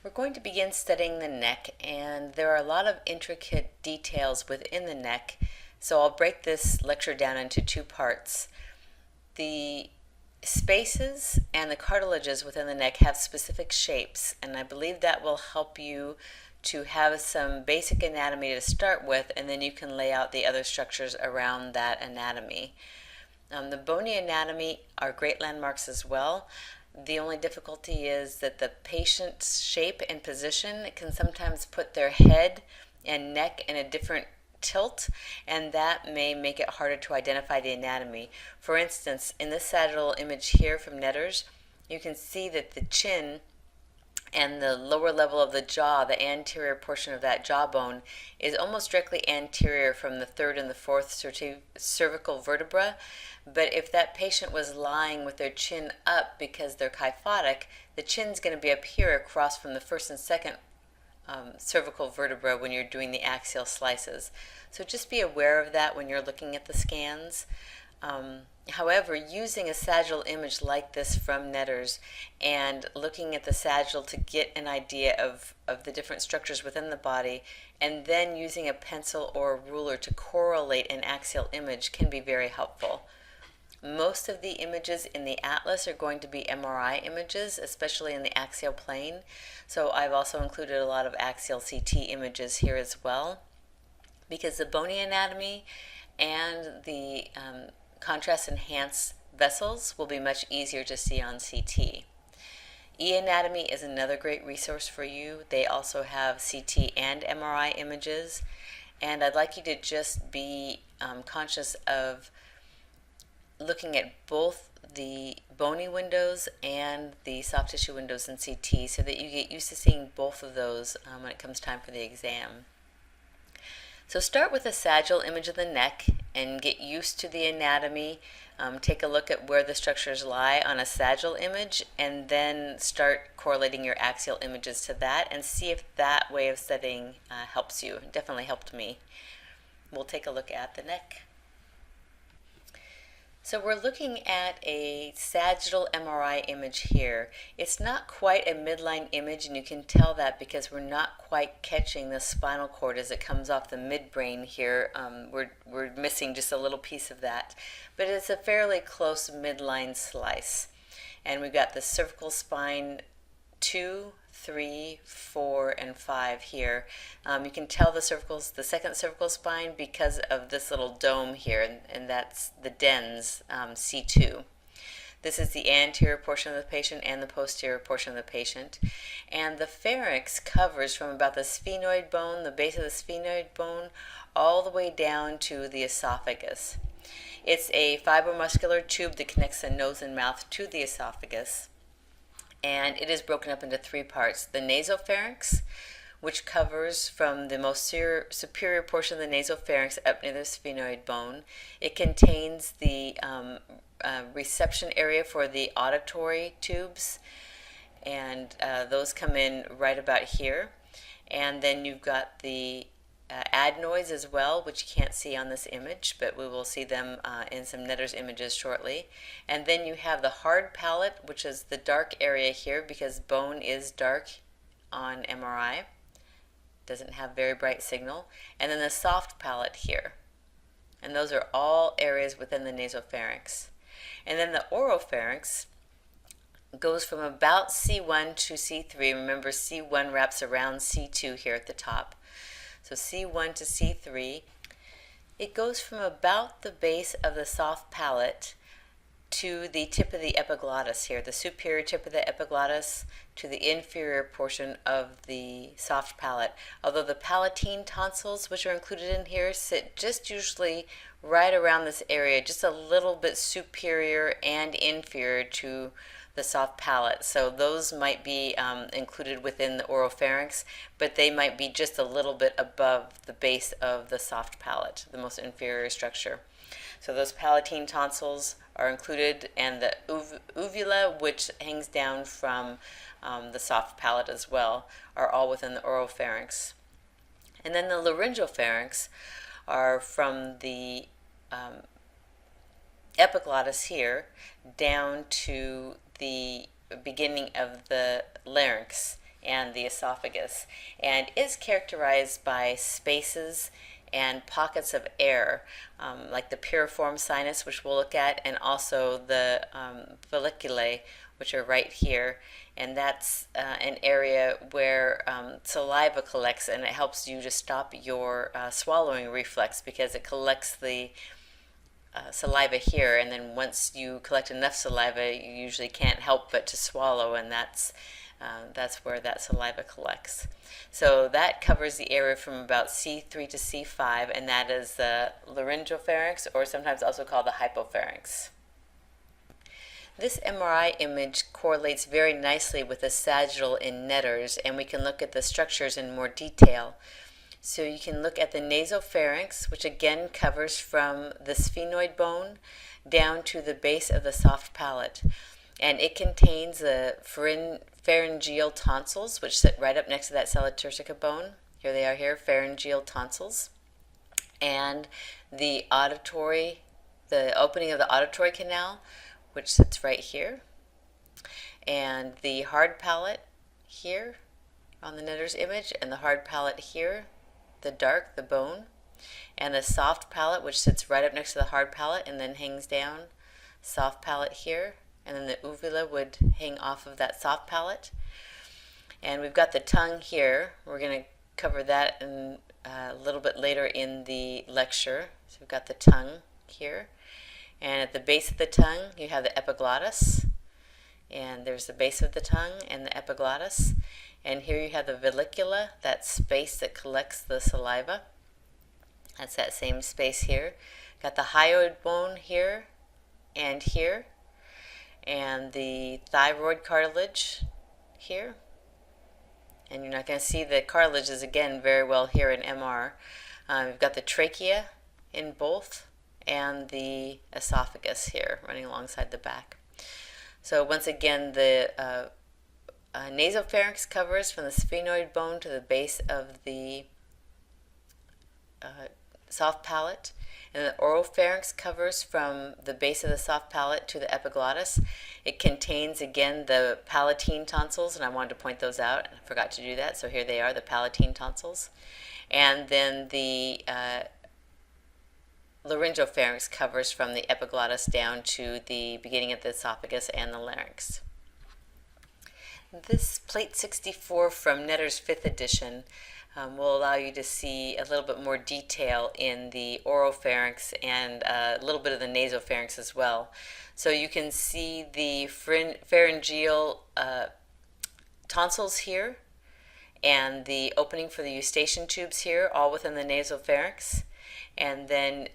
We're going to begin studying the neck, and there are a lot of intricate details within the neck, so I'll break this lecture down into two parts. The spaces and the cartilages within the neck have specific shapes, and I believe that will help you to have some basic anatomy to start with, and then you can lay out the other structures around that anatomy. The bony anatomy are great landmarks as well. The only difficulty is that the patient's shape and position can sometimes put their head and neck in a different tilt, and that may make it harder to identify the anatomy. For instance, in this sagittal image here from Netters, you can see that the chin and the lower level of the jaw, the anterior portion of that jawbone, is almost directly anterior from the third and the fourth cervical vertebra. But if that patient was lying with their chin up because they're kyphotic, the chin's going to be up here across from the first and second cervical vertebra when you're doing the axial slices. So just be aware of that when you're looking at the scans. However, using a sagittal image like this from Netters and looking at the sagittal to get an idea of the different structures within the body, and then using a pencil or a ruler to correlate an axial image can be very helpful. Most of the images in the atlas are going to be MRI images, especially in the axial plane. So I've also included a lot of axial CT images here as well, because the bony anatomy and the contrast enhanced vessels will be much easier to see on CT. E-anatomy is another great resource for you. They also have CT and MRI images, and I'd like you to just be conscious of looking at both the bony windows and the soft tissue windows in CT so that you get used to seeing both of those when it comes time for the exam. So start with a sagittal image of the neck and get used to the anatomy. Take a look at where the structures lie on a sagittal image, and then start correlating your axial images to that and see if that way of studying helps you. It definitely helped me. We'll take a look at the neck. So we're looking at a sagittal MRI image here. It's not quite a midline image, and you can tell that because we're not quite catching the spinal cord as it comes off the midbrain here. We're missing just a little piece of that, but it's a fairly close midline slice. And we've got the cervical spine 2, 3, 4, and 5 here. You can tell the second cervical spine because of this little dome here, and that's the dens, C2. This is the anterior portion of the patient and the posterior portion of the patient. And the pharynx covers from about the sphenoid bone, the base of the sphenoid bone, all the way down to the esophagus. It's a fibromuscular tube that connects the nose and mouth to the esophagus. And it is broken up into three parts. The nasal pharynx, which covers from the most superior portion of the nasal pharynx up near the sphenoid bone. It contains the reception area for the auditory tubes, and those come in right about here. And then you've got the adenoids as well, which you can't see on this image, but we will see them in some Netters images shortly. And then you have the hard palate, which is the dark area here because bone is dark on MRI. Doesn't have very bright signal. And then the soft palate here. And those are all areas within the nasopharynx. And then the oropharynx goes from about C1 to C3. Remember, C1 wraps around C2 here at the top. So C1 to C3, it goes from about the base of the soft palate to the tip of the epiglottis here, the superior tip of the epiglottis to the inferior portion of the soft palate. Although the palatine tonsils, which are included in here, sit just usually right around this area, just a little bit superior and inferior to the soft palate. So those might be included within the oropharynx, but they might be just a little bit above the base of the soft palate, the most inferior structure. So those palatine tonsils are included, and the uvula, which hangs down from the soft palate as well, are all within the oropharynx. And then the laryngeal pharynx are from the epiglottis here down to the beginning of the larynx and the esophagus, and is characterized by spaces and pockets of air, like the piriform sinus, which we'll look at, and also the valleculae, which are right here. And that's an area where saliva collects, and it helps you to stop your swallowing reflex, because it collects the saliva here, and then once you collect enough saliva, you usually can't help but to swallow, and that's where that saliva collects. So that covers the area from about C3 to C5, and that is the laryngeal pharynx, or sometimes also called the hypopharynx. This MRI image correlates very nicely with the sagittal in netters, and we can look at the structures in more detail. So you can look at the nasal pharynx, which again covers from the sphenoid bone down to the base of the soft palate. And it contains the pharyngeal tonsils, which sit right up next to that sella turcica bone. Here they are here, pharyngeal tonsils. And the opening of the auditory canal, which sits right here. And the hard palate here on the netter's image, and the hard palate here, the bone, and the soft palate, which sits right up next to the hard palate and then hangs down. Soft palate here, and then the uvula would hang off of that soft palate. And we've got the tongue here. We're going to cover that in, a little bit later in the lecture. So we've got the tongue here, and at the base of the tongue you have the epiglottis, and there's the base of the tongue and the epiglottis. And here you have the vallecula, that space that collects the saliva. That's that same space here. Got the hyoid bone here and here, and the thyroid cartilage here. And you're not going to see the cartilages again very well here in MR. We've got the trachea in both, and the esophagus here running alongside the back. So once again, the nasopharynx covers from the sphenoid bone to the base of the soft palate, and the oropharynx covers from the base of the soft palate to the epiglottis. It contains again the palatine tonsils, and I wanted to point those out. I forgot to do that, so here they are, the palatine tonsils. And then the laryngeal pharynx covers from the epiglottis down to the beginning of the esophagus and the larynx. This plate 64 from Netter's 5th edition will allow you to see a little bit more detail in the oropharynx and a little bit of the nasopharynx as well. So you can see the pharyngeal tonsils here, and the opening for the eustachian tubes here, all within the nasopharynx, and then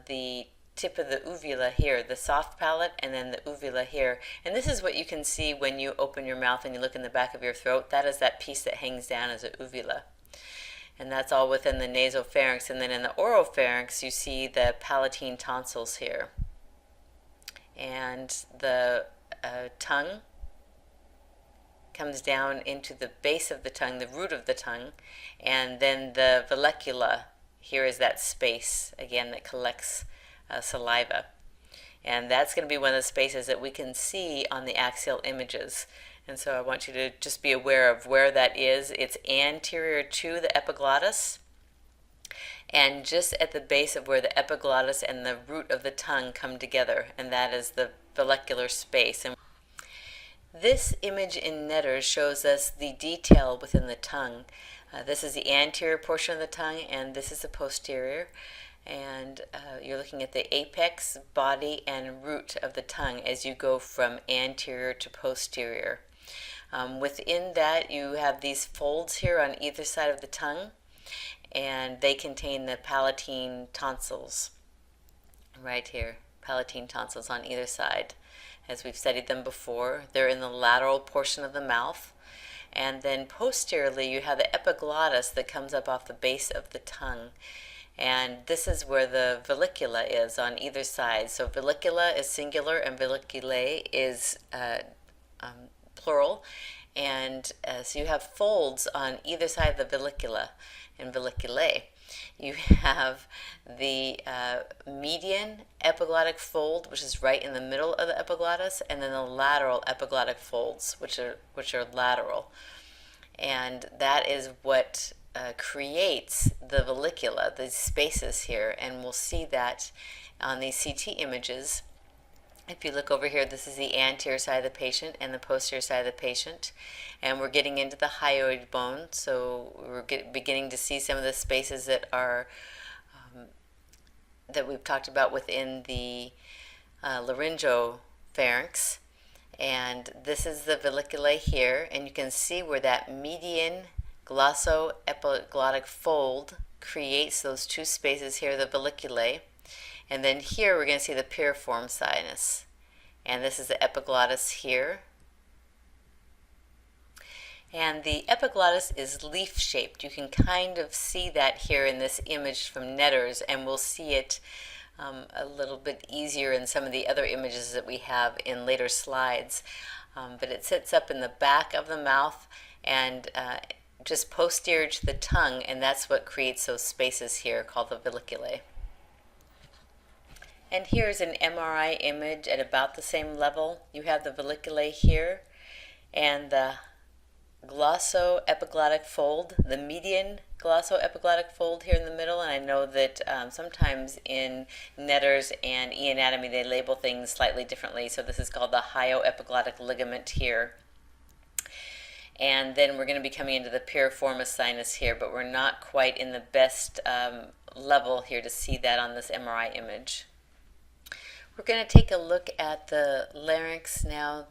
the tip of the uvula here, the soft palate, and then the uvula here. And this is what you can see when you open your mouth and you look in the back of your throat. That is that piece that hangs down as a uvula. And that's all within the nasopharynx. And then in the oropharynx, you see the palatine tonsils here. And the tongue comes down into the base of the tongue, the root of the tongue. And then the vallecula, here is that space, again, that collects saliva. And that's going to be one of the spaces that we can see on the axial images. And so I want you to just be aware of where that is. It's anterior to the epiglottis, and just at the base of where the epiglottis and the root of the tongue come together, and that is the vallecular space. And this image in Netter shows us the detail within the tongue. This is the anterior portion of the tongue, and this is the posterior. And you're looking at the apex, body, and root of the tongue as you go from anterior to posterior. Within that, you have these folds here on either side of the tongue, and they contain the palatine tonsils. Right here, palatine tonsils on either side. As we've studied them before, they're in the lateral portion of the mouth. And then posteriorly, you have the epiglottis that comes up off the base of the tongue. And this is where the vallecula is on either side. So vallecula is singular and valleculae is plural. And so you have folds on either side of the vallecula and valleculae. You have the median epiglottic fold, which is right in the middle of the epiglottis, and then the lateral epiglottic folds, which are lateral. and that is what creates the vallecula, these spaces here, and we'll see that on these CT images. If you look over here, this is the anterior side of the patient and the posterior side of the patient, and we're getting into the hyoid bone, so we're beginning to see some of the spaces that are that we've talked about within the laryngeal pharynx. And this is the valleculae here, and you can see where that median glossoepiglottic fold creates those two spaces here, the valleculae. And then here we're going to see the piriform sinus, and this is the epiglottis here. And the epiglottis is leaf-shaped. You can kind of see that here in this image from Netter's, and we'll see it a little bit easier in some of the other images that we have in later slides. But it sits up in the back of the mouth and just posterior to the tongue, and that's what creates those spaces here called the valleculae. And here's an MRI image at about the same level. You have the valleculae here and the glossoepiglottic fold, the median glossoepiglottic fold here in the middle. And I know that sometimes in Netter's and e-anatomy they label things slightly differently. So this is called the hyoepiglottic ligament here. And then we're going to be coming into the piriformis sinus here, but we're not quite in the best level here to see that on this MRI image. We're going to take a look at the larynx now,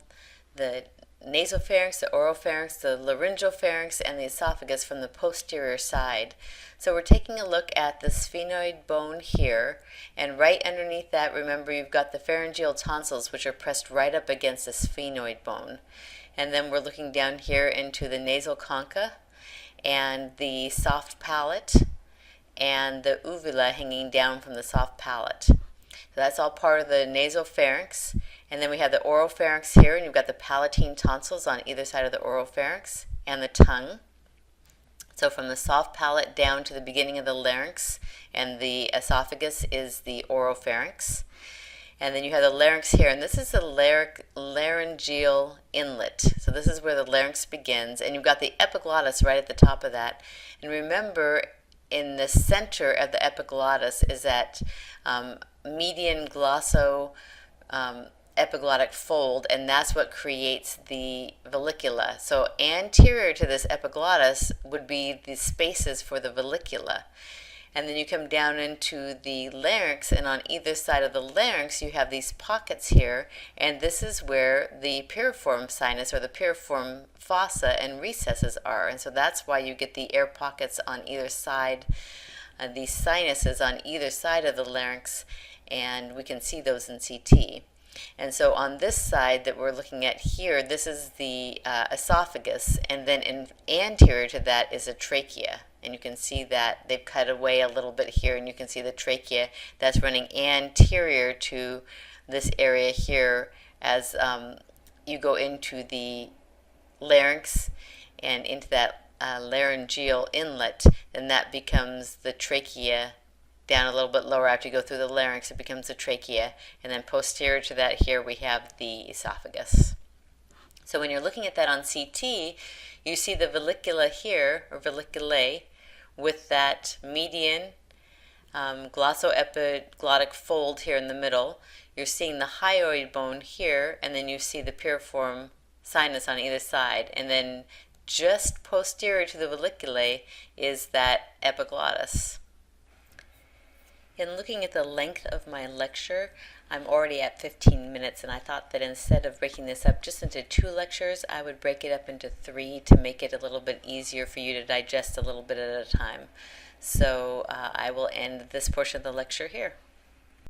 the nasopharynx, the oropharynx, the laryngeal pharynx, and the esophagus from the posterior side. So we're taking a look at the sphenoid bone here, and right underneath that, remember, you've got the pharyngeal tonsils, which are pressed right up against the sphenoid bone. And then we're looking down here into the nasal concha and the soft palate and the uvula hanging down from the soft palate. So that's all part of the nasopharynx. And then we have the oropharynx here, and you've got the palatine tonsils on either side of the oropharynx and the tongue. So from the soft palate down to the beginning of the larynx and the esophagus is the oropharynx. And then you have the larynx here, and this is the laryngeal inlet. So this is where the larynx begins, and you've got the epiglottis right at the top of that. And remember, in the center of the epiglottis is that median epiglottic fold, and that's what creates the vallecula. So anterior to this epiglottis would be the spaces for the vallecula. And then you come down into the larynx, and on either side of the larynx you have these pockets here, and this is where the piriform sinus or the piriform fossa and recesses are. And so that's why you get the air pockets on either side, these sinuses on either side of the larynx, and we can see those in CT. And so on this side that we're looking at here, this is the esophagus, and then anterior to that is a trachea. And you can see that they've cut away a little bit here, and you can see the trachea that's running anterior to this area here as you go into the larynx and into that laryngeal inlet, and that becomes the trachea. Down a little bit lower after you go through the larynx, it becomes the trachea, and then posterior to that here we have the esophagus. So when you're looking at that on CT, you see the vallecula here, or valleculae, with that median glossoepiglottic fold here in the middle. You're seeing the hyoid bone here, and then you see the piriform sinus on either side, and then just posterior to the valleculae is that epiglottis. In looking at the length of my lecture, I'm already at 15 minutes, and I thought that instead of breaking this up just into 2 lectures, I would break it up into 3 to make it a little bit easier for you to digest a little bit at a time. So I will end this portion of the lecture here.